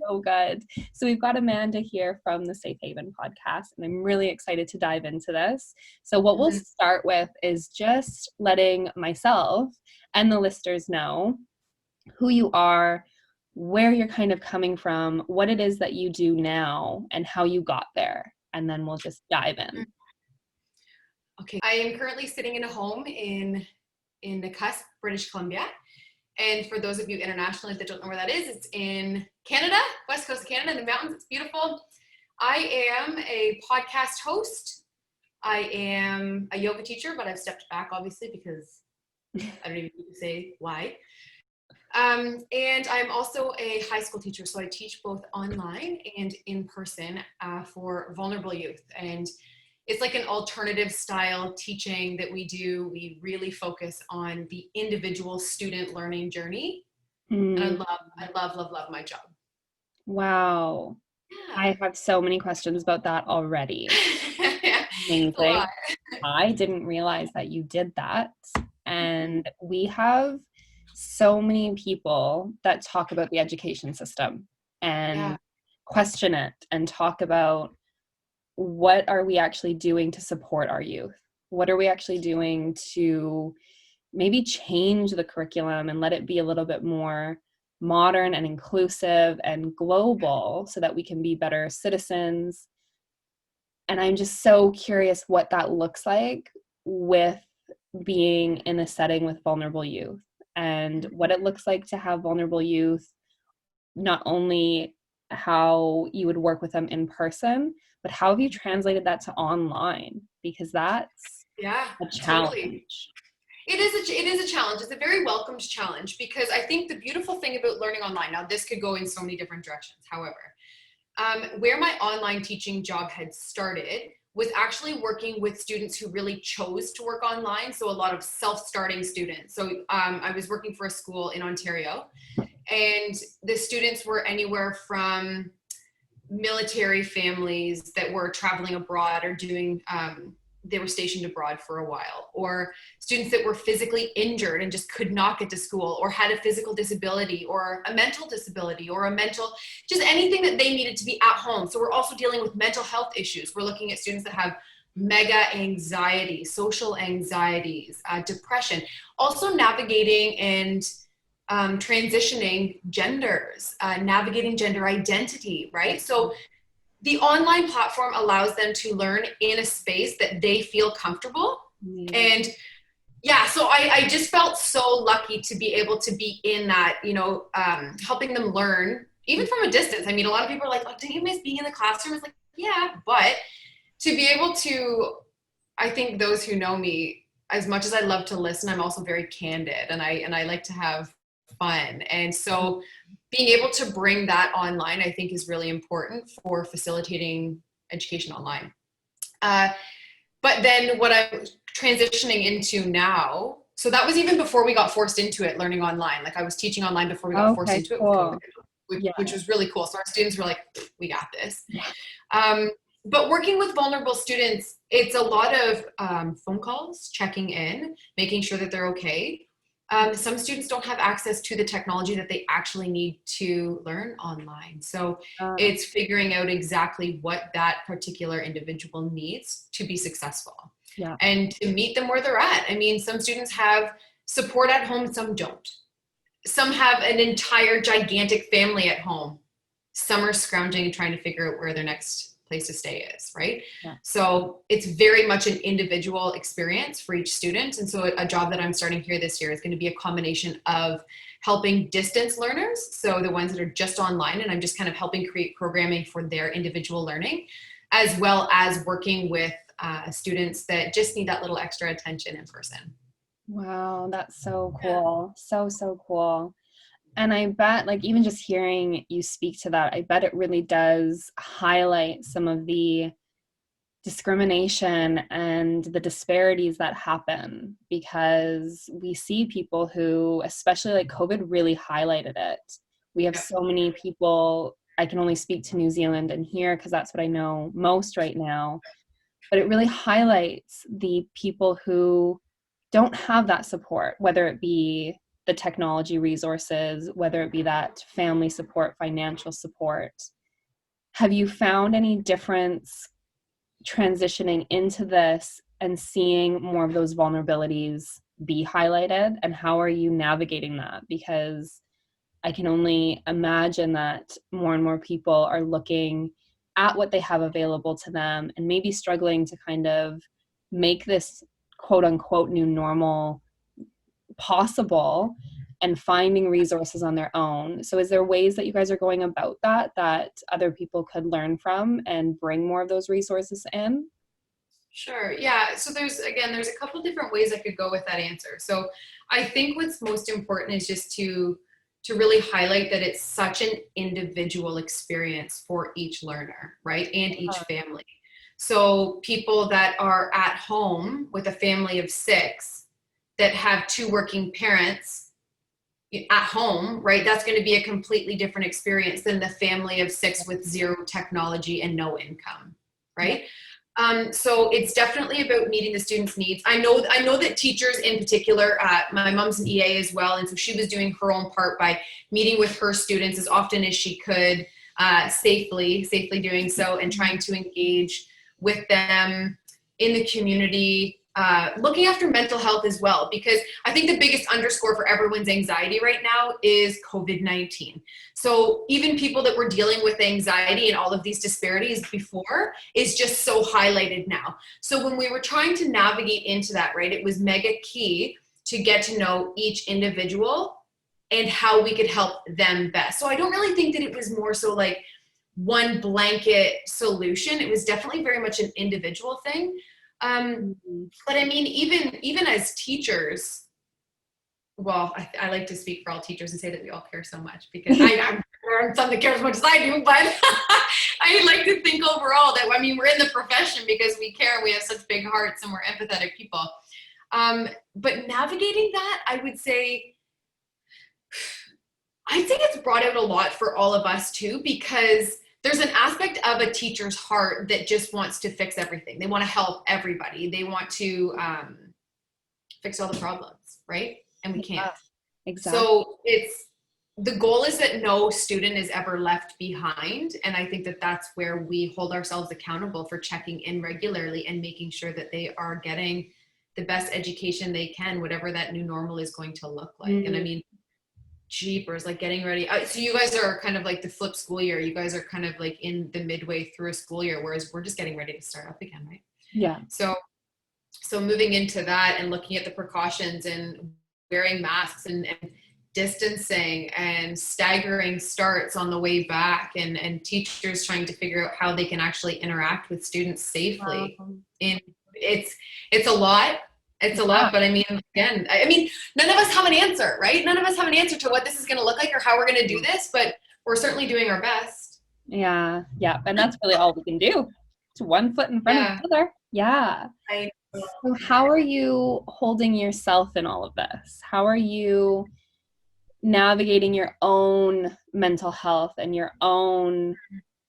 So good. So we've got Amanda here from the Safe Haven podcast, and I'm really excited to dive into this. So what we'll start with is just letting myself and the listeners know who you are, where you're kind of coming from, what it is that you do now, and how you got there. And then we'll just dive in. Okay, I am currently sitting in a home in the Cusp, British Columbia. And for those of you internationally that don't know where that is, it's in Canada, west coast of Canada, in the mountains. It's beautiful. I am a podcast host. I am a yoga teacher, but I've stepped back, obviously, because I don't even need to say why. And I'm also a high school teacher, so I teach both online and in person for vulnerable youth. And it's like an alternative style teaching that we do. We really focus on the individual student learning journey. And I love my job. Wow. Yeah. I have so many questions about that already. Amazing. I didn't realize that you did that. And we have so many people that talk about the education system and question it and talk about what are we actually doing to support our youth? What are we actually doing to maybe change the curriculum and let it be a little bit more modern and inclusive and global so that we can be better citizens? And I'm just so curious what that looks like with being in a setting with vulnerable youth and what it looks like to have vulnerable youth, not only how you would work with them in person, but how have you translated that to online? Because that's a challenge. Totally. It is a challenge. It's a very welcomed challenge because I think the beautiful thing about learning online, now this could go in so many different directions, however, where my online teaching job had started was actually working with students who really chose to work online. So a lot of self-starting students. So I was working for a school in Ontario, and the students were anywhere from military families that were traveling abroad or doing, they were stationed abroad for a while, or students that were physically injured and just could not get to school, or had a physical disability or a mental disability or just anything that they needed to be at home. So we're also dealing with mental health issues. We're looking at students that have mega anxiety, social anxieties, depression, also navigating and transitioning genders, navigating gender identity, right? So the online platform allows them to learn in a space that they feel comfortable. And so I just felt so lucky to be able to be in that, helping them learn, even from a distance. I mean, a lot of people are like, oh, don't you miss being in the classroom? It's like, yeah, but to be able to, I think those who know me, as much as I love to listen, I'm also very candid, and I like to have fun. And so being able to bring that online, I think, is really important for facilitating education online. But then what I'm transitioning into now, so that was even before we got forced into it, learning online. Like I was teaching online before we got forced into it with COVID, which was really cool. So our students were like, we got this. But working with vulnerable students, it's a lot of phone calls, checking in, making sure that they're okay. Some students don't have access to the technology that they actually need to learn online. So it's figuring out exactly what that particular individual needs to be successful and to meet them where they're at. I mean, some students have support at home, some don't. Some have an entire gigantic family at home. Some are scrounging and trying to figure out where their next place to stay is, right? So it's very much an individual experience for each student. And so a job that I'm starting here this year is going to be a combination of helping distance learners, so the ones that are just online, and I'm just kind of helping create programming for their individual learning, as well as working with students that just need that little extra attention in person. Wow, that's so cool. So cool. And I bet, like, even just hearing you speak to that, I bet it really does highlight some of the discrimination and the disparities that happen, because we see people who, especially like COVID really highlighted it. We have so many people, I can only speak to New Zealand and here because that's what I know most right now, but it really highlights the people who don't have that support, whether it be the technology resources, whether it be that family support, financial support. Have you found any difference transitioning into this and seeing more of those vulnerabilities be highlighted? And how are you navigating that? Because I can only imagine that more and more people are looking at what they have available to them and maybe struggling to kind of make this quote unquote new normal possible and finding resources on their own. So is there ways that you guys are going about that other people could learn from and bring more of those resources in? Sure. Yeah. So there's a couple different ways I could go with that answer. So I think what's most important is just to really highlight that it's such an individual experience for each learner, right? And each family. So people that are at home with a family of 6 that have 2 working parents at home, right? That's going to be a completely different experience than the family of 6 with 0 technology and no income, right? So it's definitely about meeting the students' needs. I know that teachers in particular, my mom's an EA as well, and so she was doing her own part by meeting with her students as often as she could, safely doing so, and trying to engage with them in the community, looking after mental health as well, because I think the biggest underscore for everyone's anxiety right now is COVID-19. So even people that were dealing with anxiety and all of these disparities before is just so highlighted now. So when we were trying to navigate into that, right, it was mega key to get to know each individual and how we could help them best. So I don't really think that it was more so like one blanket solution. It was definitely very much an individual thing. But I mean, even as teachers, well, I like to speak for all teachers and say that we all care so much, because I'm some that care as much as I do, but I like to think overall that, I mean, we're in the profession because we care, we have such big hearts, and we're empathetic people. But navigating that, I would say, I think it's brought out a lot for all of us too, because there's an aspect of a teacher's heart that just wants to fix everything. They want to help everybody. They want to fix all the problems, right? And we can't. Exactly. So the goal is that no student is ever left behind. And I think that that's where we hold ourselves accountable for checking in regularly and making sure that they are getting the best education they can, whatever that new normal is going to look like. And I mean, jeepers, like getting ready. So you guys are kind of like the flip school year. You guys are kind of like in the midway through a school year, whereas we're just getting ready to start up again, right? Yeah. So moving into that and looking at the precautions and wearing masks and distancing and staggering starts on the way back, and teachers trying to figure out how they can actually interact with students safely. And it's a lot. It's a lot, but I mean, again, none of us have an answer, right? None of us have an answer to what this is going to look like or how we're going to do this, but we're certainly doing our best. Yeah. And that's really all we can do. It's one foot in front of the other. Yeah. So how are you holding yourself in all of this? How are you navigating your own mental health and your own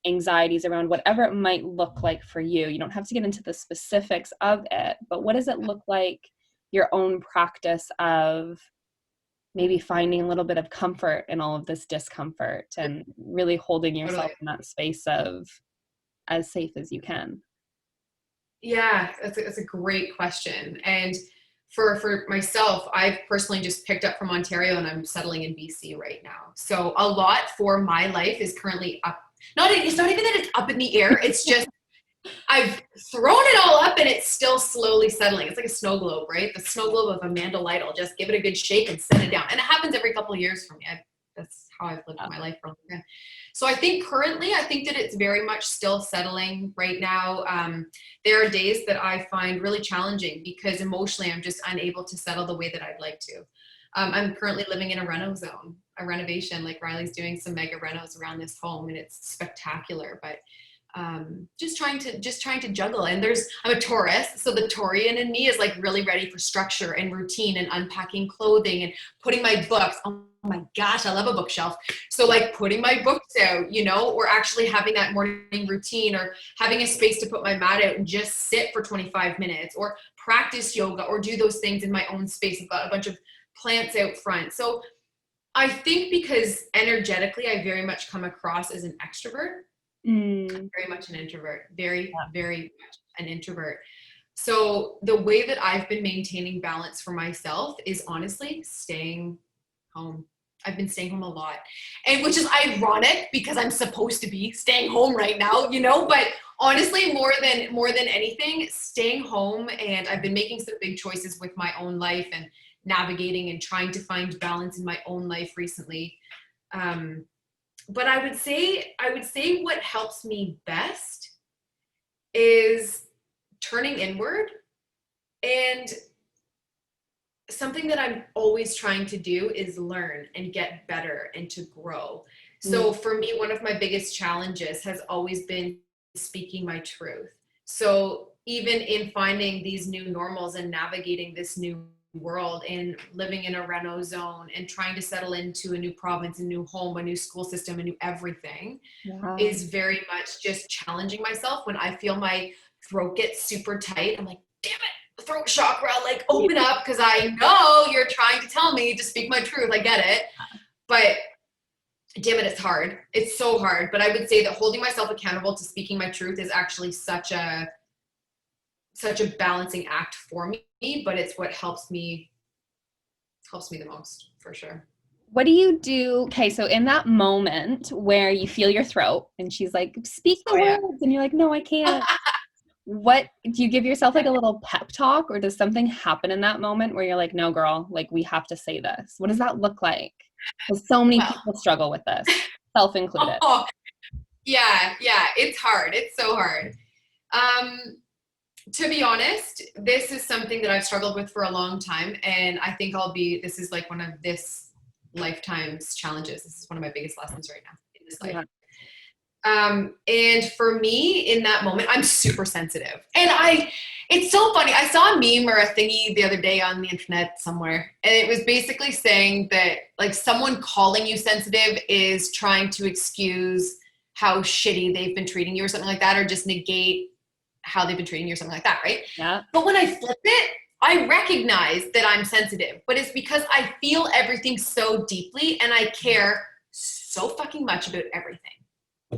anxieties around whatever it might look like for you? You don't have to get into the specifics of it, but what does it look like, your own practice of maybe finding a little bit of comfort in all of this discomfort and really holding yourself in that space of as safe as you can? Yeah, that's a great question. And for myself, I've personally just picked up from Ontario and I'm settling in BC right now. So a lot for my life is currently up. It's not even that it's up in the air. It's just, I've thrown it all up and it's still slowly settling. It's like a snow globe, right? The snow globe of Amanda Lytle. Just give it a good shake and set it down. And it happens every couple of years for me. That's how I've lived my life for a long time. So I think that it's very much still settling right now. There are days that I find really challenging because emotionally I'm just unable to settle the way that I'd like to. I'm currently living in a renovation, like Riley's doing some mega renos around this home, and it's spectacular, but just trying to juggle. And I'm a Taurus, so the Taurian in me is like really ready for structure and routine and unpacking clothing and putting my books. Oh my gosh, I love a bookshelf. So like putting my books out, or actually having that morning routine, or having a space to put my mat out and just sit for 25 minutes, or practice yoga, or do those things in my own space. I've got a bunch of plants out front. So I think because energetically, I very much come across as an extrovert, very much an introvert, very, very much an introvert. So the way that I've been maintaining balance for myself is honestly staying home. I've been staying home a lot, and which is ironic because I'm supposed to be staying home right now, you know, but honestly, more than anything, staying home. And I've been making some big choices with my own life and navigating and trying to find balance in my own life recently. But I would say what helps me best is turning inward, and something that I'm always trying to do is learn and get better and to grow. So for me, one of my biggest challenges has always been speaking my truth. So even in finding these new normals and navigating this new world and living in a reno zone and trying to settle into a new province, a new home, a new school system, a new everything, is very much just challenging myself. When I feel my throat get super tight, I'm like, damn it, throat chakra, like open up, because I know you're trying to tell me to speak my truth. I get it. But damn it, it's hard. It's so hard. But I would say that holding myself accountable to speaking my truth is actually such a balancing act for me, but it's what helps me the most, for sure. What do you do? Okay, so in that moment where you feel your throat and she's like, speak the words, and you're like, no, I can't. What do you give yourself, like a little pep talk, or does something happen in that moment where you're like, no, girl, like we have to say this? What does that look like? Because so many people struggle with this, self included. Oh, yeah, it's hard. It's so hard. To be honest, this is something that I've struggled with for a long time, and I think this is like one of this lifetime's challenges. This is one of my biggest lessons right now in this life. Yeah. And for me, in that moment, I'm super sensitive. And it's so funny. I saw a meme or a thingy the other day on the internet somewhere, and it was basically saying that like someone calling you sensitive is trying to excuse how shitty they've been treating you or something like that, or just negate how they've been treating you or something like that, right? Yeah. But when I flip it, I recognize that I'm sensitive, but it's because I feel everything so deeply and I care so fucking much about everything.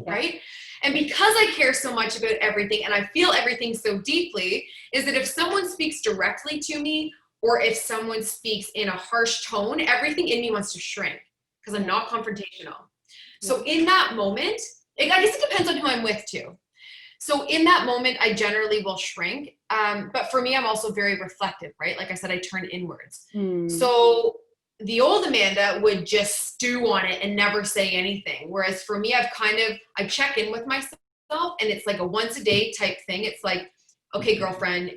Right? And because I care so much about everything and I feel everything so deeply, is that if someone speaks directly to me, or if someone speaks in a harsh tone, everything in me wants to shrink because I'm not confrontational. So in that moment, I guess it depends on who I'm with too. So in that moment, I generally will shrink. But for me, I'm also very reflective, right? Like I said, I turn inwards. So the old Amanda would just stew on it and never say anything. Whereas for me, I check in with myself, and it's like a once a day type thing. It's like, okay, girlfriend,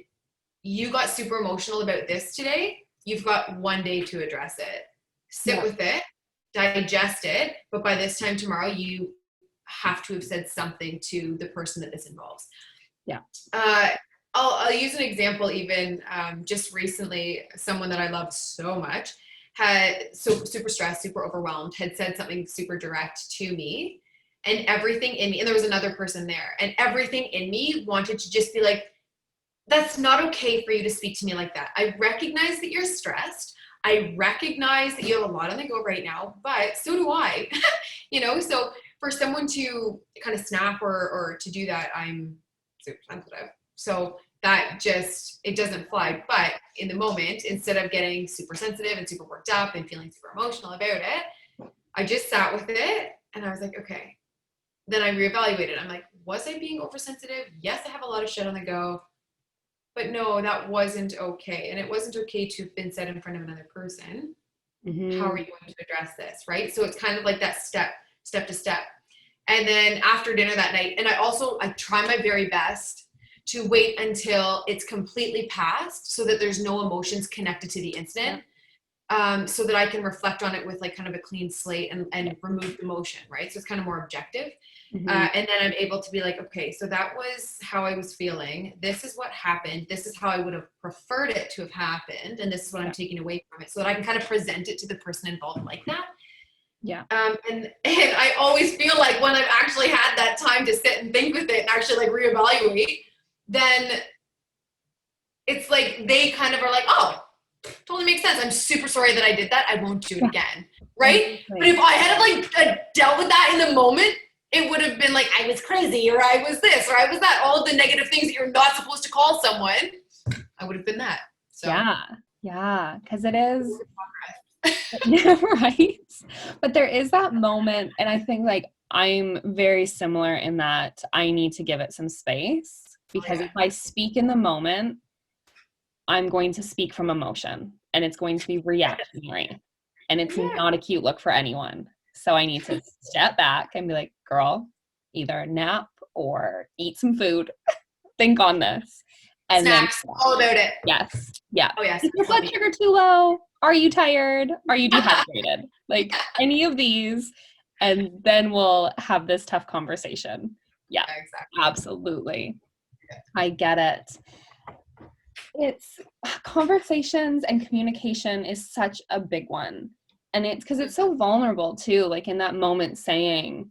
you got super emotional about this today. You've got one day to address it. Sit with it, digest it. But by this time tomorrow, you have to have said something to the person that this involves. Yeah. I'll use an example. Even just recently, someone that I love so much had super stressed, super overwhelmed, had said something super direct to me, and everything in me, and there was another person there, and everything in me wanted to just be like, that's not okay for you to speak to me like that. I recognize that you're stressed. I recognize that you have a lot on the go right now, but so do I. You know, so for someone to kind of snap or to do that, I'm super sensitive. So that just, it doesn't fly. But in the moment, instead of getting super sensitive and super worked up and feeling super emotional about it, I just sat with it and I was like, okay. Then I reevaluated. I'm like, was I being oversensitive? Yes, I have a lot of shit on the go. But no, that wasn't okay. And it wasn't okay to have been said in front of another person. How are you going to address this, right? So it's kind of like that step to step. And then after dinner that night, and I try my very best to wait until it's completely past so that there's no emotions connected to the incident, so that I can reflect on it with like kind of a clean slate and remove the emotion, right? So it's kind of more objective. And then I'm able to be like, okay, so that was how I was feeling. This is what happened. This is how I would have preferred it to have happened. And this is what I'm taking away from it, so that I can kind of present it to the person involved like that. Yeah. And I always feel like when I've actually had that time to sit and think with it and actually like reevaluate, then it's like they kind of are like, oh, totally makes sense. I'm super sorry that I did that. I won't do it Yeah, again. Right? exactly. But if I had dealt with that in the moment, it would have been like, I was crazy, or I was this, or I was that. All of the negative things that you're not supposed to call someone, I would have been that. So Yeah, because it is, yeah, right? But there is that moment, and I think like I'm very similar in that I need to give it some space, because if I speak in the moment, I'm going to speak from emotion, and it's going to be reactionary, and it's not a cute look for anyone. So I need to step back and be like, girl, either nap or eat some food, think on this. And then, snacks, all about it. yes, yeah. Oh yes. Is your blood sugar too low? Are you tired? Are you dehydrated? Like any of these, and then we'll have this tough conversation. Yeah, exactly. absolutely. I get it. It's conversations and communication is such a big one. And it's because it's so vulnerable too, like in that moment saying,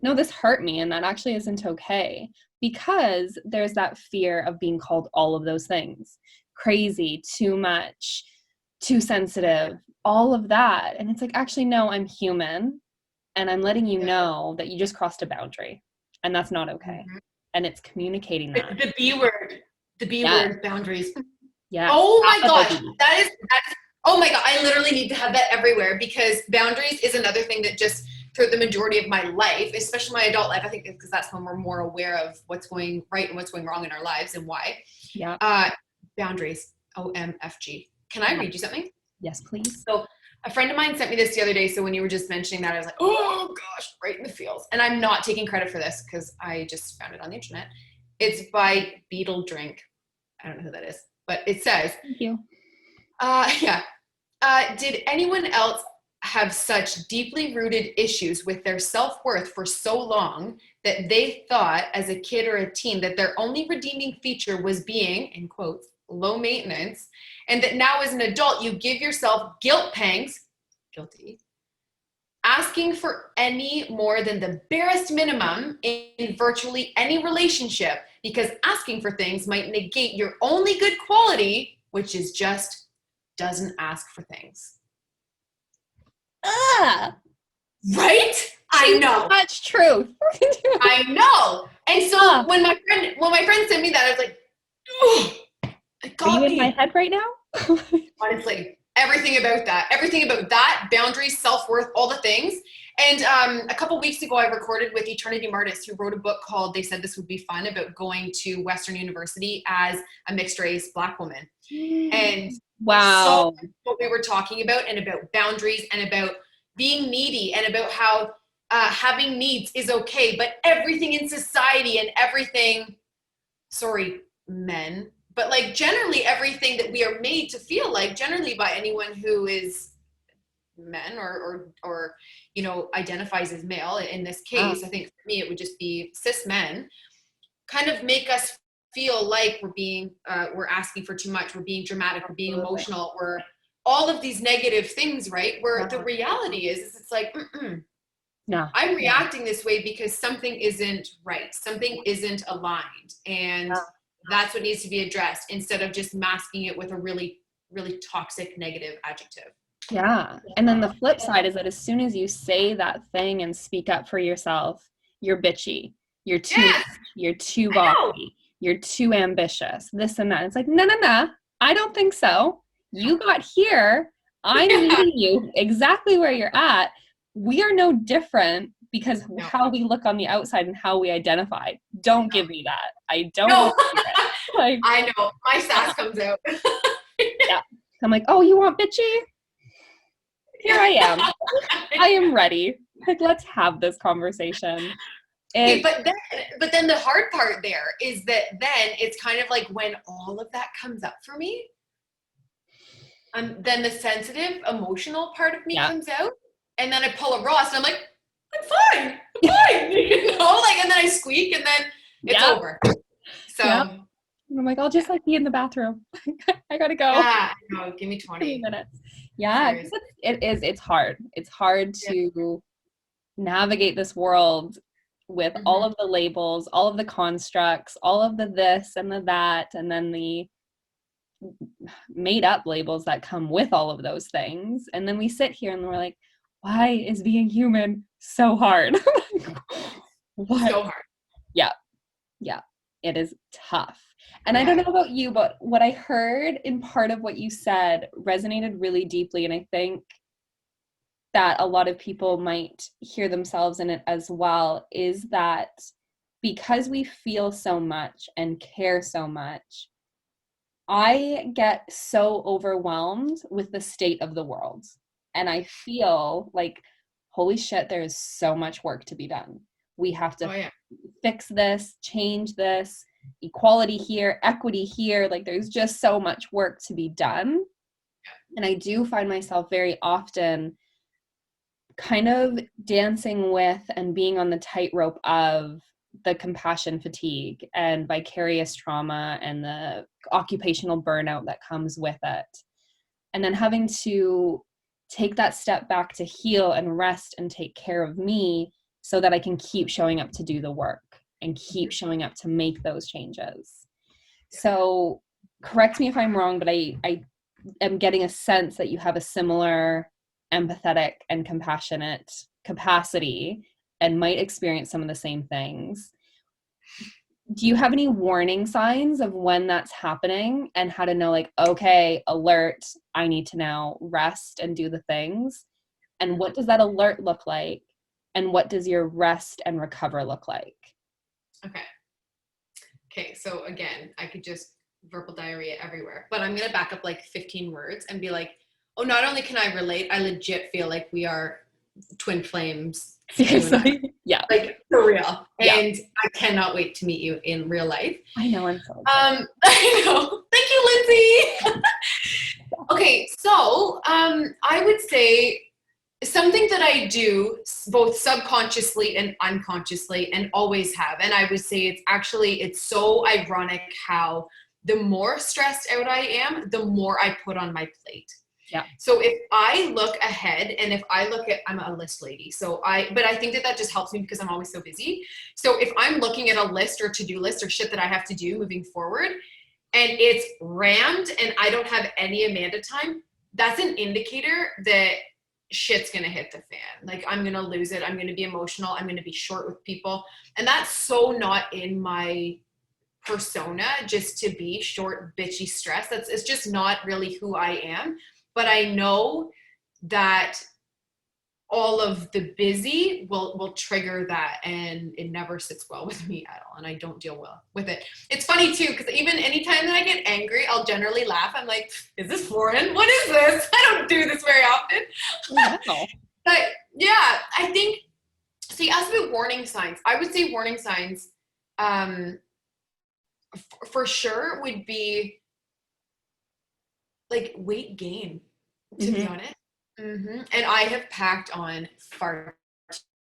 no, this hurt me and that actually isn't okay. Because there's that fear of being called all of those things, crazy, too much, too sensitive, all of that. And it's like, actually, no, I'm human. And I'm letting you know that you just crossed a boundary. And that's not okay. And it's communicating that. The B word. The B word, boundaries. Yeah. Oh my gosh. That's, oh my God. I literally need to have that everywhere, because boundaries is another thing that just through the majority of my life, especially my adult life, I think because that's when we're more aware of what's going right and what's going wrong in our lives and why. Yeah. Boundaries. OMFG. Can I read you something? Yes, please. So a friend of mine sent me this the other day. So when you were just mentioning that, I was like, oh gosh, right in the feels. And I'm not taking credit for this because I just found it on the internet. It's by Beetle Drink. I don't know who that is, but it says, thank you. Yeah. Did anyone else have such deeply rooted issues with their self-worth for so long that they thought as a kid or a teen that their only redeeming feature was being, in quotes, low maintenance, and that now as an adult you give yourself guilt pangs, guilty, asking for any more than the barest minimum in virtually any relationship, because asking for things might negate your only good quality, which is just doesn't ask for things. Right? I know. Much truth. I know. And so when my friend sent me that, I was like, oh, it got Are you me. in my head right now? Honestly, everything about that, boundaries, self-worth, all the things. And a couple weeks ago, I recorded with Eternity Martis, who wrote a book called They Said This Would Be Fun, about going to Western University as a mixed race Black woman. And wow, so what we were talking about, and about boundaries, and about being needy, and about how having needs is okay, but everything in society and everything, sorry, men, but like generally everything that we are made to feel like, generally by anyone who is men or you know, identifies as male in this case, I think for me it would just be cis men, kind of make us feel like we're asking for too much, we're being dramatic, we're being emotional, we're all of these negative things, right? Where the reality is it's like, no, I'm reacting this way because something isn't right, something isn't aligned, and that's what needs to be addressed, instead of just masking it with a really, really toxic negative adjective. Yeah. And then the flip side is that as soon as you say that thing and speak up for yourself, you're bitchy, you're too much, you're too bossy, you're too ambitious, this and that. It's like, no, I don't think so. You got here. I'm meeting you exactly where you're at. We are no different because how we look on the outside and how we identify. Don't give me that. I don't want to hear it. Like, I know. My sass comes out. Yeah. I'm like, oh, you want bitchy? Here I am. I am ready. Like, let's have this conversation. Okay, but then the hard part there is that then it's kind of like when all of that comes up for me, then the sensitive, emotional part of me comes out, and then I pull a Ross, and I'm like, I'm fine, you know, like, and then I squeak, and then it's over. So I'm like, I'll just like be in the bathroom. I gotta go. Yeah, no, give me 20 minutes. Yeah, it's hard. It's hard to navigate this world with all of the labels, all of the constructs, all of the this and the that, and then the made up labels that come with all of those things. And then we sit here and we're like, why is being human so hard? What? So hard. Yeah. Yeah. It is tough. And I Yeah. don't know about you, but what I heard in part of what you said resonated really deeply. And I think that a lot of people might hear themselves in it as well, is that because we feel so much and care so much, I get so overwhelmed with the state of the world. And I feel like, holy shit, there is so much work to be done. We have to fix this, change this, equality here, equity here. Like, there's just so much work to be done. And I do find myself very often kind of dancing with and being on the tightrope of the compassion fatigue and vicarious trauma and the occupational burnout that comes with it. And then having to take that step back to heal and rest and take care of me so that I can keep showing up to do the work and keep showing up to make those changes. So correct me if I'm wrong, but I am getting a sense that you have a similar empathetic and compassionate capacity and might experience some of the same things. Do you have any warning signs of when that's happening and how to know, like, okay, alert, I need to now rest and do the things? And what does that alert look like? And what does your rest and recover look like? Okay, so again, I could just verbal diarrhea everywhere, but I'm going to back up like 15 words and be like, oh, not only can I relate, I legit feel like we are twin flames. Seriously? Yeah. Like, for real. Yeah. And I cannot wait to meet you in real life. I know, I'm so excited. I know. Thank you, Lindsay. Okay, so I would say something that I do both subconsciously and unconsciously and always have, and I would say it's so ironic how the more stressed out I am, the more I put on my plate. Yeah. So if I look ahead and if I look at, I'm a list lady. But I think that just helps me because I'm always so busy. So if I'm looking at a list or to-do list or shit that I have to do moving forward and it's rammed and I don't have any Amanda time, that's an indicator that shit's gonna hit the fan. Like, I'm gonna lose it. I'm gonna be emotional. I'm gonna be short with people. And that's so not in my persona, just to be short, bitchy, stressed. It's just not really who I am. But I know that all of the busy will trigger that, and it never sits well with me at all, and I don't deal well with it. It's funny too, because even anytime that I get angry, I'll generally laugh. I'm like, is this foreign? What is this? I don't do this very often. Wow. But yeah, I think, so you asked about warning signs. I would say warning signs for sure would be like weight gain, to be honest. Mm-hmm. And I have packed on far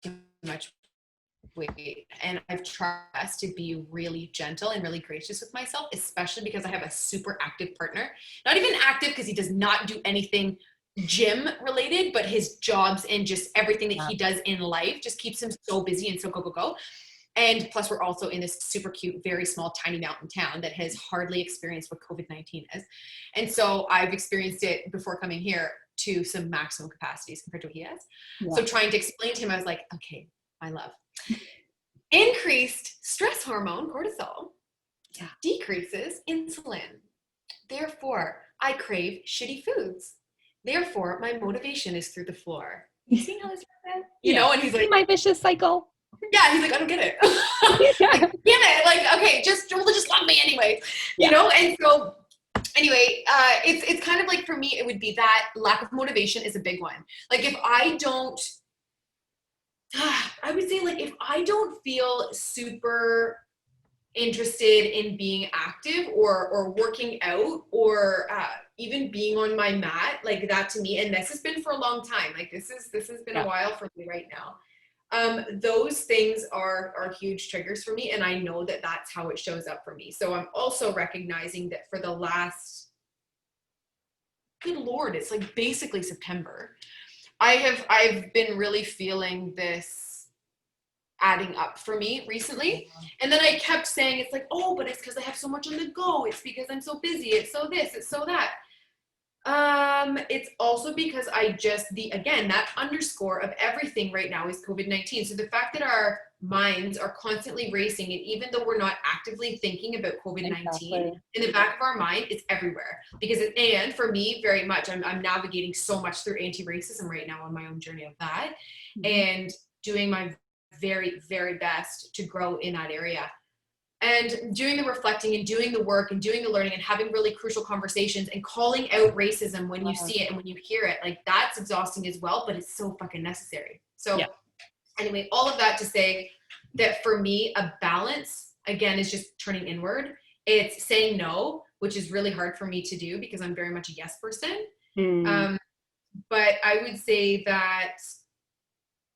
too much weight, and I've tried to be really gentle and really gracious with myself, especially because I have a super active partner. Not even active because he does not do anything gym related, but his jobs and just everything that he does in life just keeps him so busy and so go. And plus, we're also in this super cute, very small, tiny mountain town that has hardly experienced what COVID-19 is. And so I've experienced it before coming here to some maximum capacities compared to what he has. Yeah. So trying to explain to him, I was like, okay, my love. Increased stress hormone, cortisol, decreases insulin. Therefore, I crave shitty foods. Therefore, my motivation is through the floor. You see how this is? You know, and he's like, my vicious cycle. Yeah, he's like, I don't get it. Like, damn it. Like, okay, just love me anyway. You know? And so anyway, it's kind of like, for me, it would be that lack of motivation is a big one. Like, if I don't, I would say, like, if I don't feel super interested in being active or working out or even being on my mat, like, that to me, and this has been for a long time, like, this has been a while for me right now. Those things are huge triggers for me, and I know that that's how it shows up for me. So I'm also recognizing that for the last, good Lord, it's like basically September, I've been really feeling this adding up for me recently. And then I kept saying, it's like, oh, but it's because I have so much on the go. It's because I'm so busy. It's so this, it's so that. It's also because again, that underscore of everything right now is COVID-19. So the fact that our minds are constantly racing, and even though we're not actively thinking about COVID-19, Exactly. in the back of our mind, it's everywhere. And for me, very much, I'm navigating so much through anti-racism right now on my own journey of that, and doing my very, very best to grow in that area. And doing the reflecting and doing the work and doing the learning and having really crucial conversations and calling out racism when you see it and when you hear it, like that's exhausting as well, but it's so fucking necessary. So anyway, all of that to say that for me, a balance, again, is just turning inward. It's saying no, which is really hard for me to do because I'm very much a yes person. But I would say that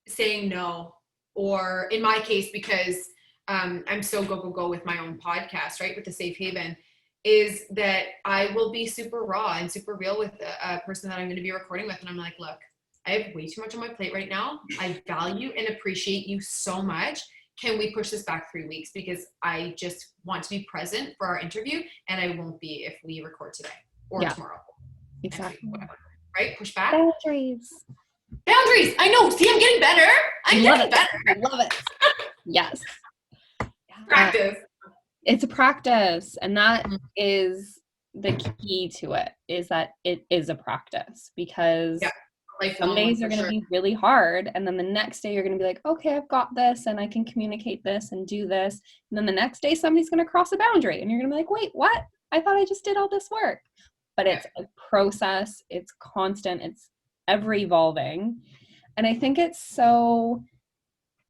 saying no, or in my case, because I'm so go with my own podcast, right, with the Safe Haven, is that I will be super raw and super real with a person that I'm going to be recording with. And I'm like, look, I have way too much on my plate right now. I value and appreciate you so much. Can we push this back 3 weeks? Because I just want to be present for our interview, and I won't be if we record today or tomorrow. Exactly. Whatever, right? Push back. Boundaries. I know. See, I'm getting better. I'm getting better. I love it. Yes. Practice. It's a practice, and that is the key to it, is that it is a practice, because some days are going to be really hard, and then the next day you're going to be like, okay, I've got this and I can communicate this and do this, and then the next day somebody's going to cross a boundary and you're going to be like, wait, what? I thought I just did all this work. But it's a process, it's constant, it's ever evolving. And I think it's so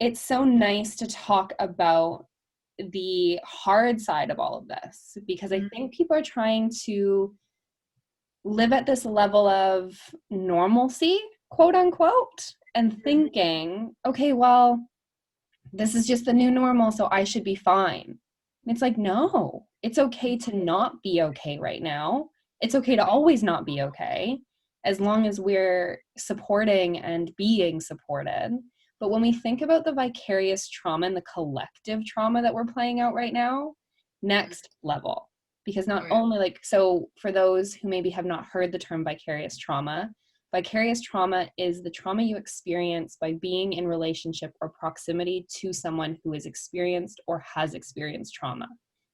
nice to talk about the hard side of all of this, because I think people are trying to live at this level of normalcy, quote unquote, and thinking, okay, well, this is just the new normal, so I should be fine. And it's like, no, it's okay to not be okay right now. It's okay to always not be okay, as long as we're supporting and being supported. But when we think about the vicarious trauma and the collective trauma that we're playing out right now, next level. Because not only so for those who maybe have not heard the term vicarious trauma is the trauma you experience by being in relationship or proximity to someone who has experienced or has experienced trauma.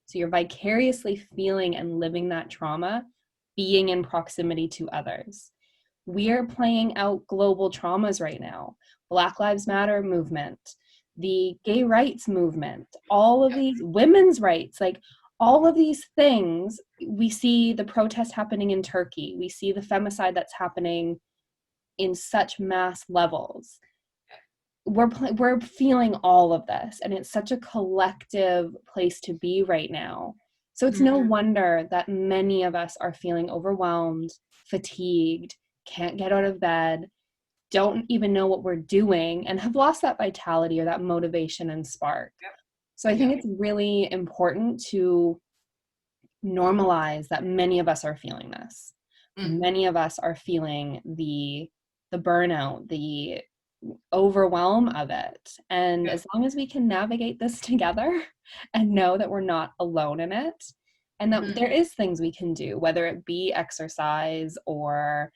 So you're vicariously feeling and living that trauma, being in proximity to others. We are playing out global traumas right now. Black Lives Matter movement, the gay rights movement, all of these women's rights, like all of these things. We see the protest happening in Turkey. We see the femicide that's happening in such mass levels. We're feeling all of this, and it's such a collective place to be right now. So it's no wonder that many of us are feeling overwhelmed, fatigued, can't get out of bed, don't even know what we're doing, and have lost that vitality or that motivation and spark. So I think it's really important to normalize that many of us are feeling this. Many of us are feeling the burnout, the overwhelm of it. And as long as we can navigate this together and know that we're not alone in it, and that there is things we can do, whether it be exercise or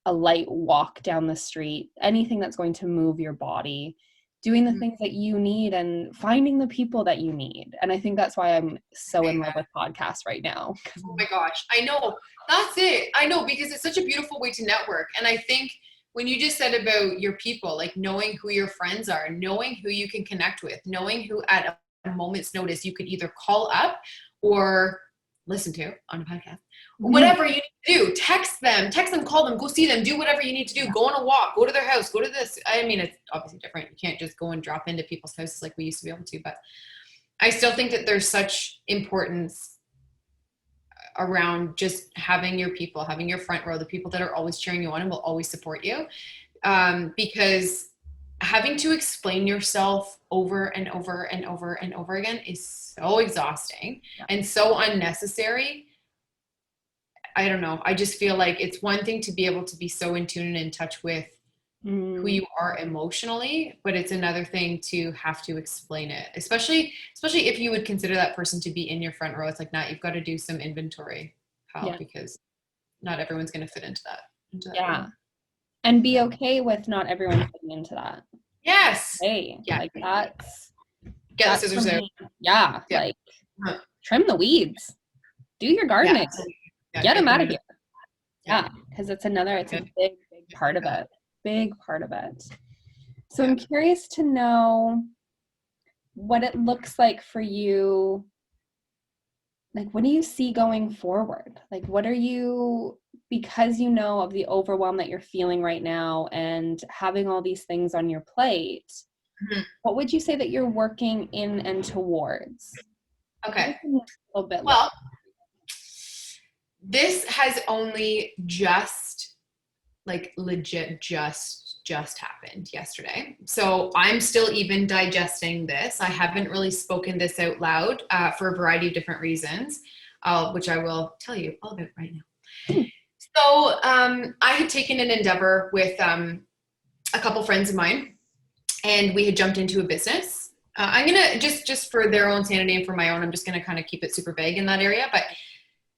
a light walk down the street, anything that's going to move your body, doing the things that you need and finding the people that you need. And I think that's why I'm so in love with podcasts right now. Oh my gosh, I know. That's it. I know, because it's such a beautiful way to network. And I think when you just said about your people, like knowing who your friends are, knowing who you can connect with, knowing who at a moment's notice you could either call up or listen to on a podcast, whatever you need to do, text them, call them, go see them, do whatever you need to do, go on a walk, go to their house, go to this. I mean, it's obviously different. You can't just go and drop into people's houses like we used to be able to, but I still think that there's such importance around just having your people, having your front row, the people that are always cheering you on and will always support you. Because having to explain yourself over and over and over and over again is so exhausting and so unnecessary. I don't know. I just feel like it's one thing to be able to be so in tune and in touch with who you are emotionally, but it's another thing to have to explain it, especially if you would consider that person to be in your front row. It's like, nah, you've got to do some inventory, pal, Yeah. because not everyone's going to fit into that Yeah. room. And be okay with not everyone fitting into that. Yes. Hey, Yeah. like Get the that's for scissors out. me. Yeah. Yeah. Like trim the weeds, do your Yeah. gardening, Yeah. get them Get them out of out of. here. Yeah. Yeah. Because it's a big part of it. Big part of it. So Yeah. I'm curious to know what it looks like for you. Like, what do you see going forward? Like, what are you, because you know of the overwhelm that you're feeling right now and having all these things on your plate, what would you say that you're working in and towards? Okay. A little bit Well, this has only just, like, legit just happened yesterday. So I'm still even digesting this. I haven't really spoken this out loud for a variety of different reasons, which I will tell you all about right now. So I had taken an endeavor with a couple friends of mine, and we had jumped into a business. I'm gonna just for their own sanity and for my own, I'm just gonna kind of keep it super vague in that area. But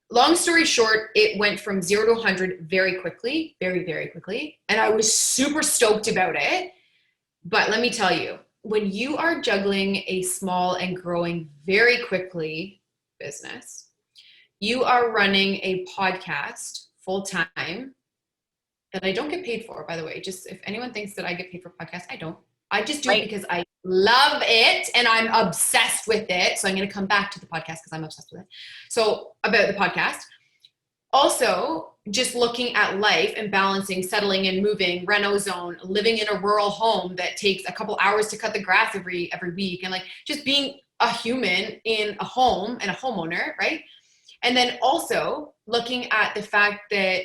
long story short, it went from 0 to 100 very quickly, very, very quickly. And I was super stoked about it. But let me tell you, when you are juggling a small and growing very quickly business, you are running a podcast full time that I don't get paid for, by the way. Just if anyone thinks that I get paid for podcasts, I don't. I just do it because I love it and I'm obsessed with it. So I'm going to come back to the podcast because I'm obsessed with it. So about the podcast. Also, just looking at life and balancing, settling and moving, reno zone, living in a rural home that takes a couple hours to cut the grass every week, and like just being a human in a home and a homeowner, right? And then also looking at the fact that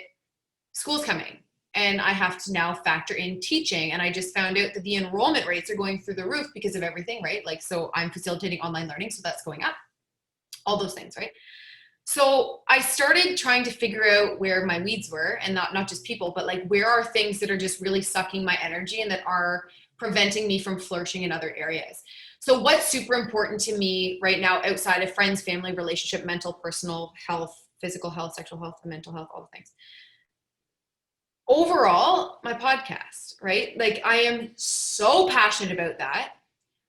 school's coming and I have to now factor in teaching. And I just found out that the enrollment rates are going through the roof because of everything, right? Like, so I'm facilitating online learning, so that's going up, all those things, right? So I started trying to figure out where my weeds were, and not just people, but like where are things that are just really sucking my energy and that are preventing me from flourishing in other areas. So what's super important to me right now outside of friends, family, relationship, mental, personal health, physical health, sexual health, mental health, all the things. Overall, my podcast, right? Like I am so passionate about that.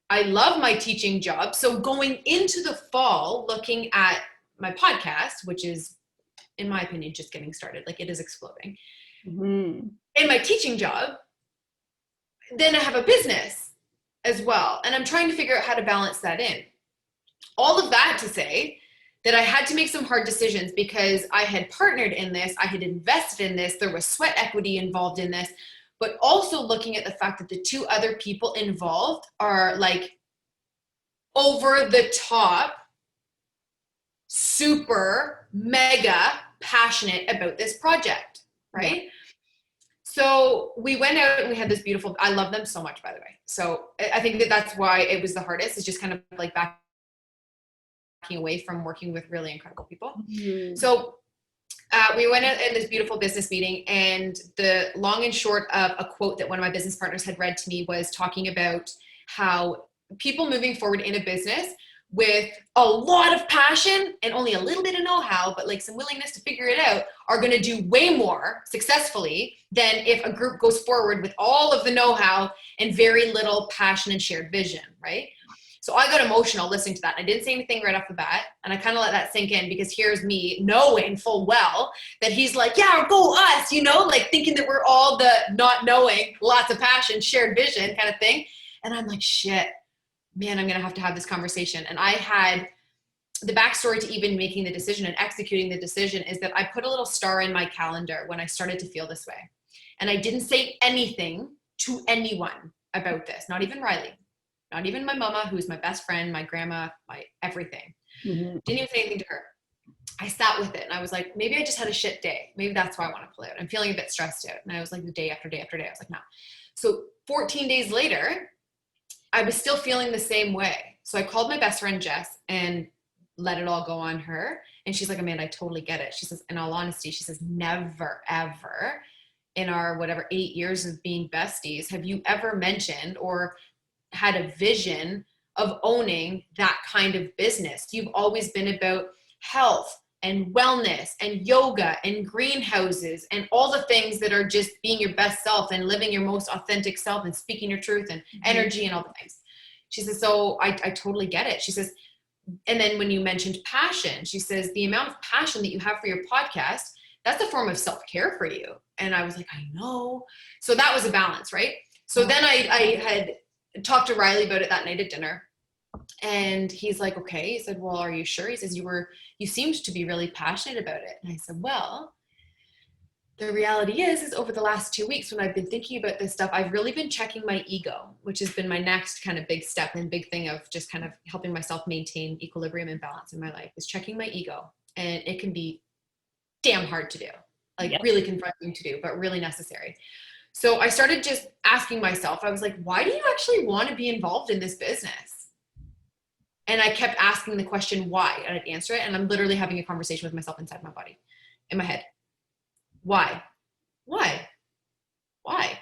I love my teaching job. So going into the fall, looking at my podcast, which is, in my opinion, just getting started, like it is exploding. Mm-hmm. And my teaching job, then I have a business as well. And I'm trying to figure out how to balance that in. All of that to say that I had to make some hard decisions because I had partnered in this, I had invested in this, there was sweat equity involved in this, but also looking at the fact that the two other people involved are like over the top, super mega passionate about this project, right? Yeah. So we went out and we had this beautiful, I love them so much, by the way. So I think that that's why it was the hardest, is just kind of like backing away from working with really incredible people. Mm-hmm. So we went out in this beautiful business meeting, and the long and short of a quote that one of my business partners had read to me was talking about how people moving forward in a business with a lot of passion and only a little bit of know-how, but like some willingness to figure it out, are going to do way more successfully than if a group goes forward with all of the know-how and very little passion and shared vision, right? So I got emotional listening to that. I didn't say anything right off the bat. And I kind of let that sink in, because here's me knowing full well that he's like, yeah, go us, you know, like thinking that we're all the not knowing, lots of passion, shared vision kind of thing. And I'm like, shit, man, I'm going to have this conversation. And I had the backstory to even making the decision and executing the decision is that I put a little star in my calendar when I started to feel this way. And I didn't say anything to anyone about this, not even Riley. Not even my mama, who's my best friend, my grandma, my everything. Mm-hmm. Didn't even say anything to her. I sat with it and I was like, maybe I just had a shit day. Maybe that's why I want to pull out. I'm feeling a bit stressed out. And I was like, the day after day after day, I was like, no. So 14 days later, I was still feeling the same way. So I called my best friend, Jess, and let it all go on her. And she's like, Amanda, I totally get it. She says, in all honesty, she says, never, ever in our whatever 8 years of being besties, have you ever mentioned or had a vision of owning that kind of business? You've always been about health and wellness and yoga and greenhouses and all the things that are just being your best self and living your most authentic self and speaking your truth and energy and all the things. She says, so I totally get it. She says, and then when you mentioned passion, she says, the amount of passion that you have for your podcast, that's a form of self-care for you. And I was like, I know. So that was a balance, right? So then I had talked to Riley about it that night at dinner. And he's like, okay. He said, well, are you sure? He says, you seemed to be really passionate about it. And I said, well, the reality is over the last 2 weeks when I've been thinking about this stuff, I've really been checking my ego, which has been my next kind of big step and big thing of just kind of helping myself maintain equilibrium and balance in my life, is checking my ego. And it can be damn hard to do, like really confronting to do, but really necessary. So I started just asking myself, I was like, why do you actually want to be involved in this business? And I kept asking the question, why? And I'd answer it. And I'm literally having a conversation with myself inside my body, in my head. Why? Why? Why?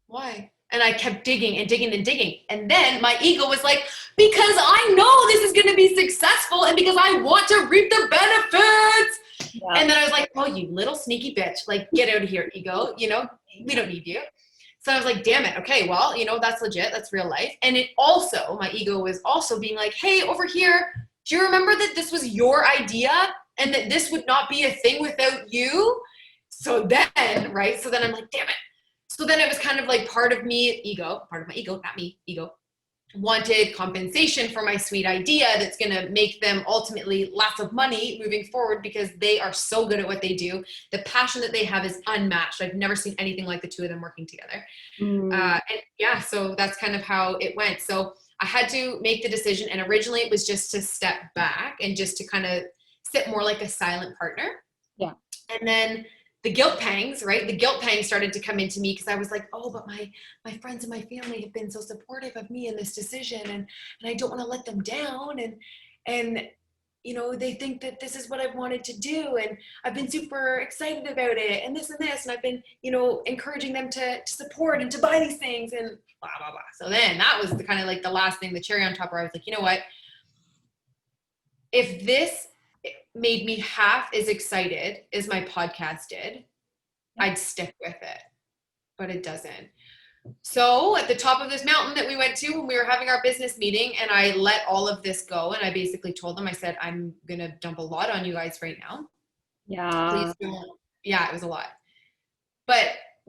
Why? And I kept digging and digging and digging. And then my ego was like, because I know this is going to be successful and because I want to reap the benefits. Yeah. And then I was like, oh, you little sneaky bitch, like, get out of here, ego. You know, we don't need you. So I was like, damn it. Okay, well, you know, that's legit. That's real life. And it also, my ego was also being like, hey, over here, do you remember that this was your idea and that this would not be a thing without you? So then, right? So then I'm like, damn it. So then it was kind of like part of my ego, not me, ego, wanted compensation for my sweet idea that's going to make them ultimately lots of money moving forward because they are so good at what they do. The passion that they have is unmatched. I've never seen anything like the two of them working together. And yeah, so that's kind of how it went. So I had to make the decision. And originally it was just to step back and just to kind of sit more like a silent partner. Yeah. And then the guilt pangs, right? The guilt pangs started to come into me because I was like, oh, but my friends and my family have been so supportive of me in this decision and I don't want to let them down. And, you know, they think that this is what I've wanted to do. And I've been super excited about it and this. And I've been, you know, encouraging them to support and to buy these things and blah, blah, blah. So then that was the kind of like the last thing, the cherry on top where I was like, you know what? If this made me half as excited as my podcast did, I'd stick with it, but it doesn't. So at the top of this mountain that we went to when we were having our business meeting and I let all of this go and I basically told them, I said, I'm going to dump a lot on you guys right now. Yeah. Please don't. Yeah, it was a lot. But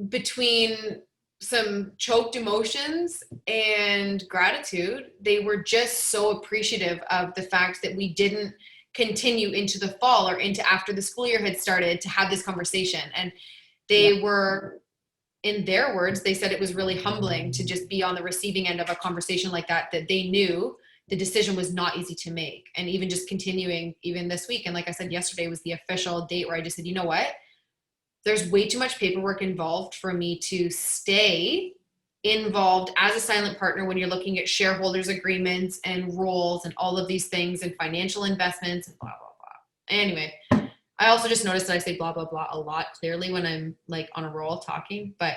between some choked emotions and gratitude, they were just so appreciative of the fact that we didn't continue into the fall or into after the school year had started to have this conversation. And they were, in their words, they said it was really humbling to just be on the receiving end of a conversation like that they knew the decision was not easy to make. And even just continuing even this week. And like I said, yesterday was the official date where I just said, you know what? There's way too much paperwork involved for me to stay involved as a silent partner when you're looking at shareholders agreements and roles and all of these things and financial investments and blah, blah, blah. Anyway, I also just noticed that I say blah, blah, blah a lot clearly when I'm like on a roll talking, but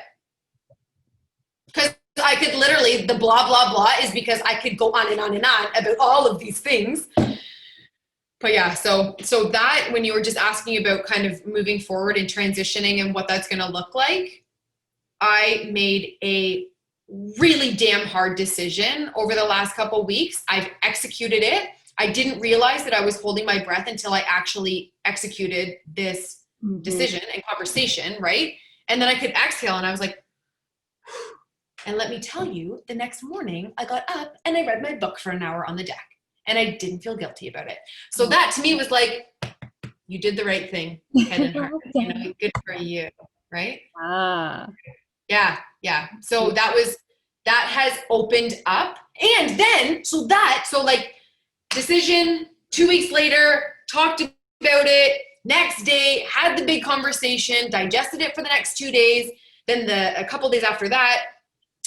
because I could literally, the blah, blah, blah is because I could go on and on and on about all of these things. But yeah, so that when you were just asking about kind of moving forward and transitioning and what that's going to look like, I made a really damn hard decision over the last couple of weeks. I've executed it. I didn't realize that I was holding my breath until I actually executed this decision and conversation, right? And then I could exhale and I was like, and let me tell you, the next morning I got up and I read my book for an hour on the deck and I didn't feel guilty about it. So that to me was like, you did the right thing, head and heart. You know, good for you, right? Yeah. So that has opened up. And then, so like decision, 2 weeks later, talked about it, next day, had the big conversation, digested it for the next 2 days. Then a couple days after that,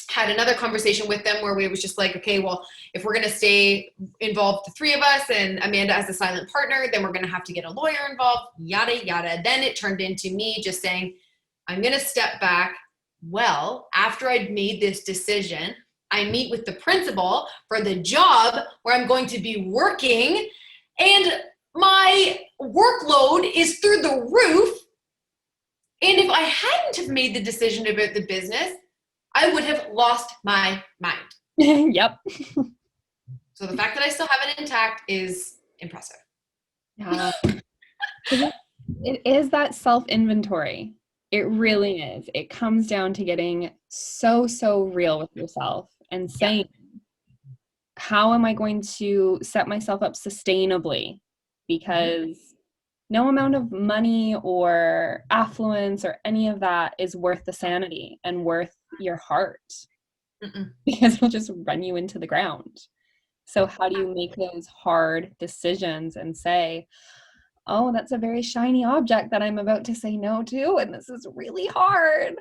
had another conversation with them where we was just like, okay, well, if we're going to stay involved, the three of us and Amanda as a silent partner, then we're going to have to get a lawyer involved, yada, yada. Then it turned into me just saying, I'm going to step back. Well, after I'd made this decision, I meet with the principal for the job where I'm going to be working, and my workload is through the roof. And if I hadn't have made the decision about the business, I would have lost my mind. Yep. So the fact that I still have it intact is impressive. Yeah. It is that self-inventory. It really is. It comes down to getting so real with yourself and saying, how am I going to set myself up sustainably? Because no amount of money or affluence or any of that is worth the sanity and worth your heart. Because it'll just run you into the ground. So how do you make those hard decisions and say, oh, that's a very shiny object that I'm about to say no to, and this is really hard.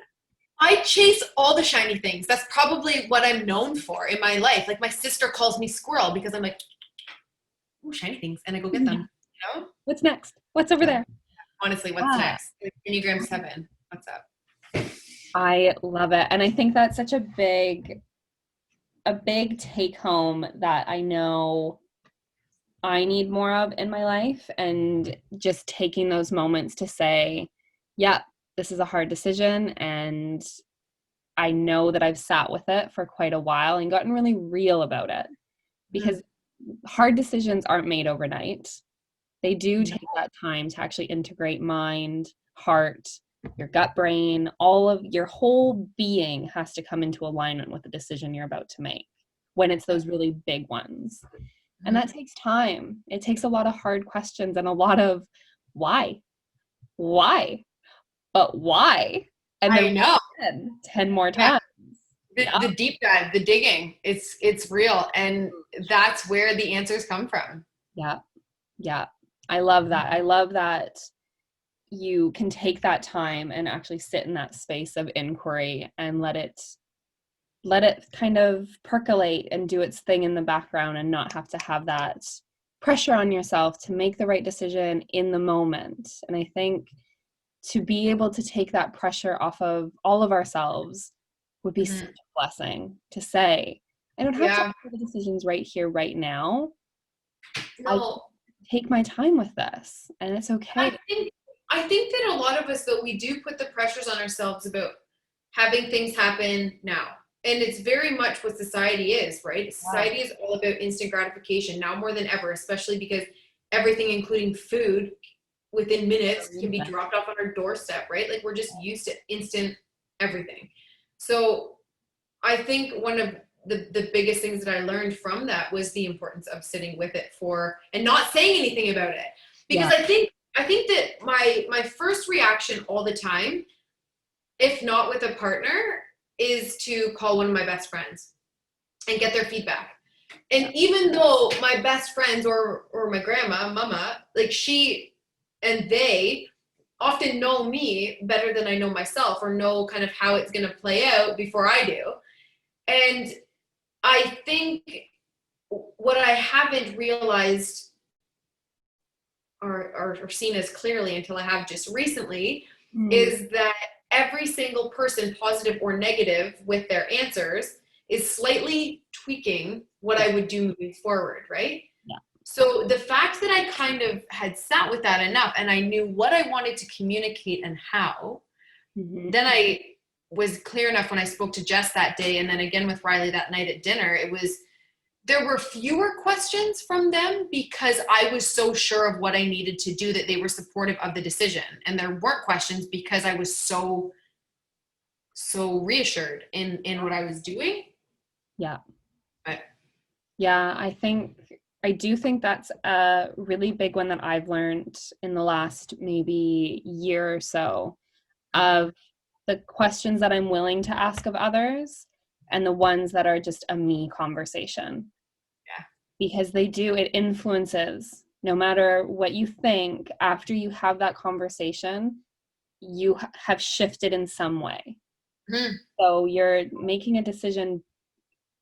I chase all the shiny things. That's probably what I'm known for in my life. Like, my sister calls me squirrel because I'm like, oh, shiny things, and I go get them. You know? What's next? What's over there? Honestly, what's next? Enneagram 7. What's up? I love it. And I think that's such a big take home that I know I need more of in my life, and just taking those moments to say, yeah, this is a hard decision, and I know that I've sat with it for quite a while and gotten really real about it, because hard decisions aren't made overnight. They do take that time to actually integrate mind, heart, your gut brain, all of your whole being has to come into alignment with the decision you're about to make when it's those really big ones. And that takes time. It takes a lot of hard questions and a lot of why, but why? And then I know 10 more times. The deep dive, the digging, it's real. And that's where the answers come from. Yeah. I love that. I love that you can take that time and actually sit in that space of inquiry and let it kind of percolate and do its thing in the background, and not have to have that pressure on yourself to make the right decision in the moment. And I think to be able to take that pressure off of all of ourselves would be such a blessing, to say, I don't have to make the decisions right here, right now. No. I take my time with this, and it's okay. I think that a lot of us, though, we do put the pressures on ourselves about having things happen now. And it's very much what society is, right? Society is all about instant gratification now more than ever, especially because everything, including food, within minutes can be dropped off on our doorstep, right? Like, we're just used to instant everything. So I think one of the biggest things that I learned from that was the importance of sitting with it and not saying anything about it. Because I think that my first reaction all the time, if not with a partner, is to call one of my best friends and get their feedback. And even though my best friends or my grandma, mama, like, she and they often know me better than I know myself, or know kind of how it's going to play out before I do. And I think what I haven't realized or seen as clearly until I have just recently is that every single person, positive or negative, with their answers is slightly tweaking what I would do moving forward, right? Yeah. So the fact that I kind of had sat with that enough, and I knew what I wanted to communicate and how, then I was clear enough when I spoke to Jess that day, and then again with Riley that night at dinner, there were fewer questions from them because I was so sure of what I needed to do that they were supportive of the decision. And there weren't questions because I was so reassured in what I was doing. Yeah. But yeah, I do think that's a really big one that I've learned in the last maybe year or so, of the questions that I'm willing to ask of others and the ones that are just a me conversation. Yeah. Because it influences, no matter what you think, after you have that conversation, you have shifted in some way. So you're making a decision,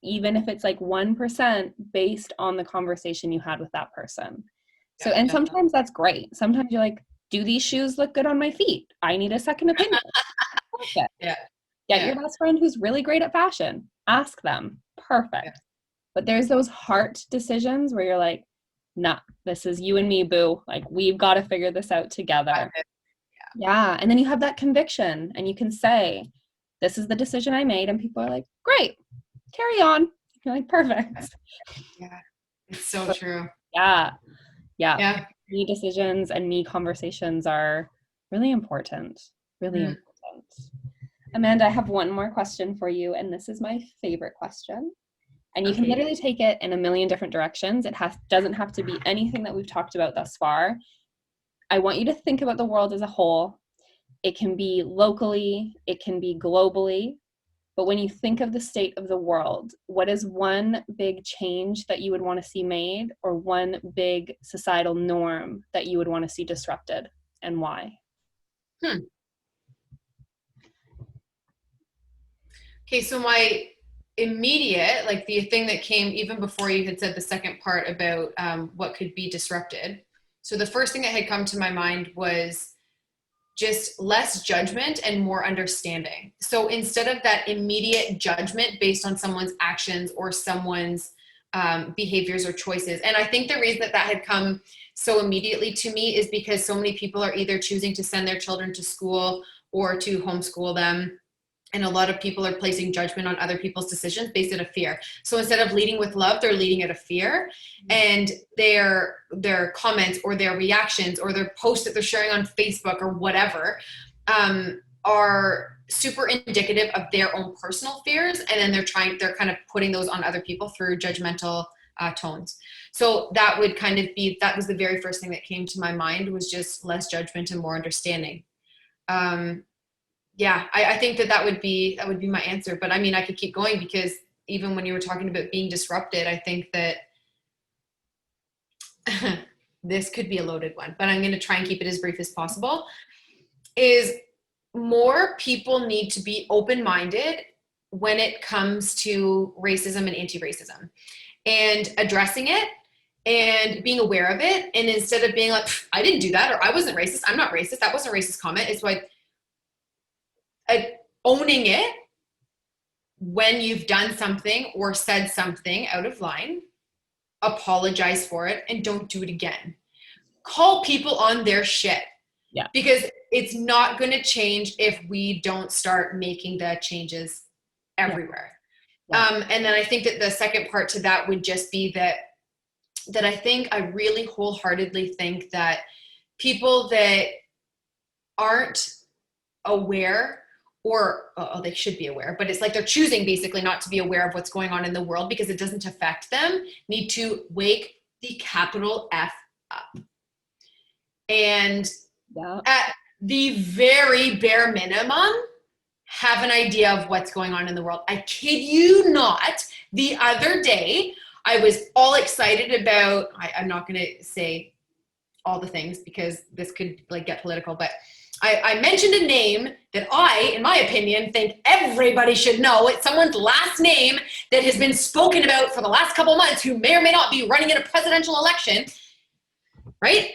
even if it's like 1% based on the conversation you had with that person. So, and sometimes that's great. Sometimes you're like, do these shoes look good on my feet? I need a second opinion. Perfect. Yeah. Get your best friend who's really great at fashion. Ask them. Perfect. Yeah. But there's those heart decisions where you're like, nah, this is you and me, boo. Like, we've got to figure this out together. Yeah. And then you have that conviction and you can say, this is the decision I made. And people are like, great, carry on. You're like, perfect. Yeah. It's so true. Yeah. Yeah. Yeah. Me decisions and me conversations are really important. Really Mm. important. Amanda, I have one more question for you, and this is my favorite question. And you can literally take it in a million different directions. It doesn't have to be anything that we've talked about thus far. I want you to think about the world as a whole. It can be locally, it can be globally. But when you think of the state of the world, what is one big change that you would want to see made, or one big societal norm that you would want to see disrupted, and why? Okay, so my immediate, like the thing that came even before you had said the second part about what could be disrupted. So the first thing that had come to my mind was just less judgment and more understanding. So instead of that immediate judgment based on someone's actions or someone's behaviors or choices. And I think the reason that that had come so immediately to me is because so many people are either choosing to send their children to school or to homeschool them. And a lot of people are placing judgment on other people's decisions based out of fear. So instead of leading with love, they're leading out of fear. And their comments or their reactions or their posts that they're sharing on Facebook or whatever are super indicative of their own personal fears. And then they're kind of putting those on other people through judgmental tones. So that would kind of be, that was the very first thing that came to my mind, was just less judgment and more understanding. Yeah, I think that would be my answer. But I mean, I could keep going, because even when you were talking about being disrupted, I think that this could be a loaded one, but I'm going to try and keep it as brief as possible. Is more people need to be open-minded when it comes to racism and anti-racism, and addressing it and being aware of it. And instead of being like, I didn't do that, or I wasn't racist, I'm not racist, that wasn't a racist comment. It's like, owning it when you've done something or said something out of line, apologize for it, and don't do it again. Call people on their shit. Yeah. Because it's not going to change if we don't start making the changes everywhere. Yeah. And then I think that the second part to that would just be that I think, I really wholeheartedly think that people that aren't aware, or they should be aware, but it's like they're choosing basically not to be aware of what's going on in the world because it doesn't affect them, need to wake the capital F up. And at the very bare minimum, have an idea of what's going on in the world. I kid you not, the other day, I was all excited about, I'm not going to say all the things because this could like get political, but I mentioned a name that I, in my opinion, think everybody should know. It's someone's last name that has been spoken about for the last couple of months, who may or may not be running in a presidential election. Right?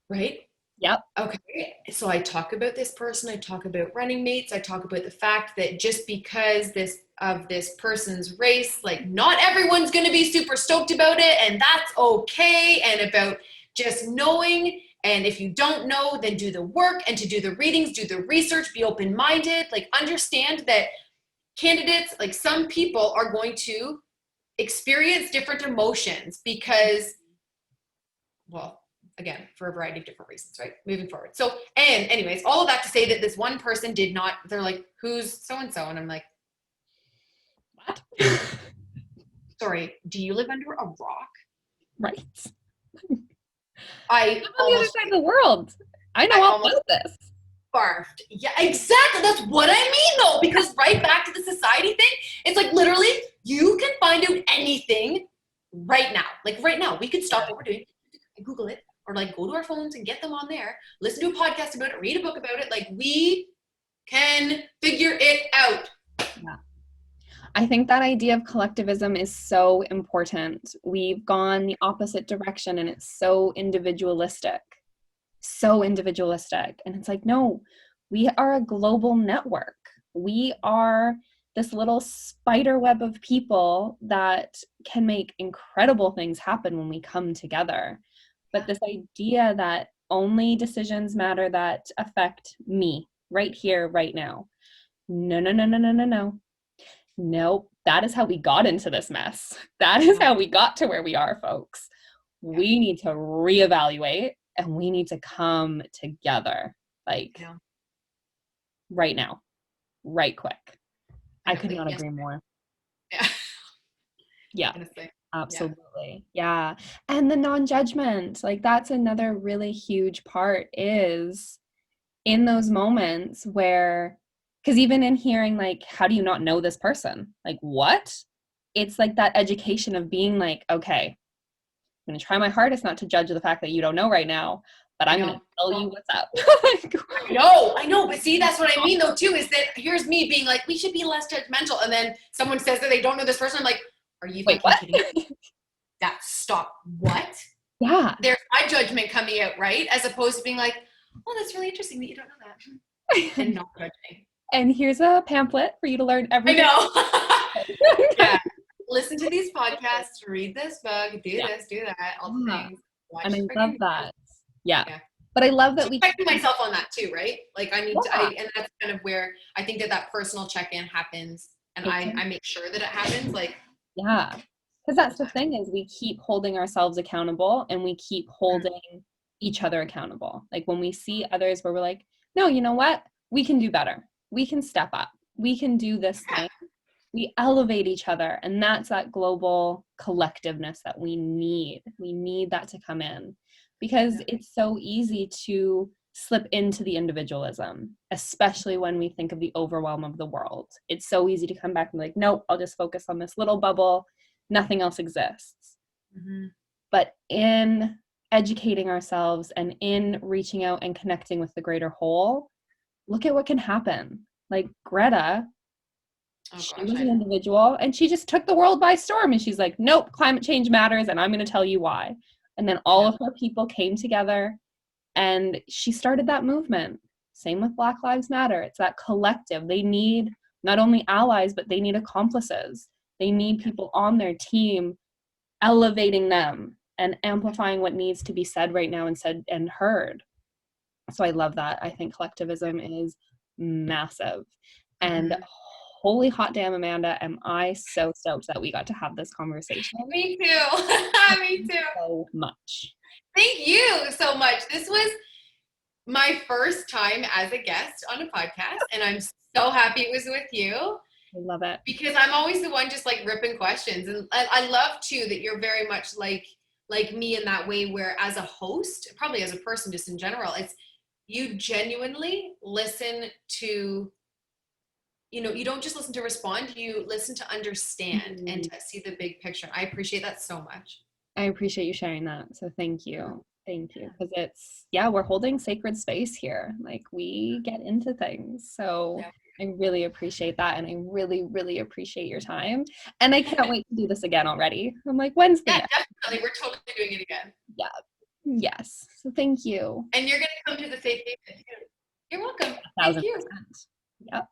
Right? Yep. Okay. So I talk about this person, I talk about running mates, I talk about the fact that just because this person's race, like not everyone's going to be super stoked about it, and that's okay. And about just knowing, and if you don't know, then do the work, and to do the readings, do the research, be open-minded, like understand that candidates, like some people are going to experience different emotions because, well, again, for a variety of different reasons, right? Moving forward. So, and anyways, all of that to say that this one person did not, they're like, who's so-and-so? And I'm like, what? Sorry, do you live under a rock? Right. I'm on the other side of the world. I know all about this. Barfed. Yeah, exactly. That's what I mean though, because right back to the society thing, it's like literally you can find out anything right now. Like right now, we could stop what we're doing and Google it, or like go to our phones and get them on there, listen to a podcast about it, read a book about it. Like we can figure it out. Yeah. I think that idea of collectivism is so important. We've gone the opposite direction and it's so individualistic. So individualistic. And it's like, no, We are a global network. We are this little spider web of people that can make incredible things happen when we come together. But this idea that only decisions matter that affect me right here, right now. No, no, no, no, no, no, no. Nope. That is how we got into this mess. That is how we got to where we are, folks. We need to reevaluate and we need to come together like right now, right quick. I could not agree more. Yeah. Absolutely. Yeah. And the non-judgment, like that's another really huge part is in those moments where, because even in hearing like, how do you not know this person? Like what? It's like that education of being like, okay, I'm going to try my hardest not to judge the fact that you don't know right now, but I'm going to tell you what's up. I know. But see, that's what I mean though too, is that here's me being like, we should be less judgmental. And then someone says that they don't know this person. I'm like, are you fucking kidding me? That stop. What? Yeah. There's my judgment coming out, right? As opposed to being like, oh, that's really interesting that you don't know that. And not judging. And here's a pamphlet for you to learn everything. I know. Yeah. Listen to these podcasts, read this book, do this, do that, all the things. And I love that. Yeah. But I love that we checking myself on that too, right? Like I need to, and that's kind of where I think that personal check-in happens, and I make sure that it happens. Like, yeah, because that's the thing is we keep holding ourselves accountable, and we keep holding each other accountable. Like when we see others where we're like, no, you know what? We can do better. We can step up. We can do this thing. We elevate each other, and that's that global collectiveness that we need. We need that to come in because it's so easy to slip into the individualism, especially when we think of the overwhelm of the world. It's so easy to come back and be like, nope, I'll just focus on this little bubble. Nothing else exists. Mm-hmm. But in educating ourselves and in reaching out and connecting with the greater whole, look at what can happen. Like Greta, she was an individual and she just took the world by storm, and she's like, nope, climate change matters and I'm going to tell you why. And then all of her people came together and she started that movement. Same with Black Lives Matter. It's that collective. They need not only allies, but they need accomplices. They need people on their team elevating them and amplifying what needs to be said right now and said and heard. So I love that. I think collectivism is massive. And holy hot damn, Amanda, am I so stoked that we got to have this conversation. Me too. Me too. So much. Thank you so much. This was my first time as a guest on a podcast, and I'm so happy it was with you. I love it. Because I'm always the one just like ripping questions. And I love too that you're very much like me in that way, where as a host, probably as a person just in general, it's you genuinely listen to, you know, you don't just listen to respond, you listen to understand and to see the big picture. I appreciate that so much. I appreciate you sharing that. So thank you. Thank you. Because it's, we're holding sacred space here. Like we get into things. So I really appreciate that. And I really, really appreciate your time. And I can't wait to do this again already. I'm like, when's the next? Definitely. We're totally doing it again. Yeah. Yes. So thank you. And you're going to come to the Safe Haven too. You're welcome. 1000%. Thank you. Yep.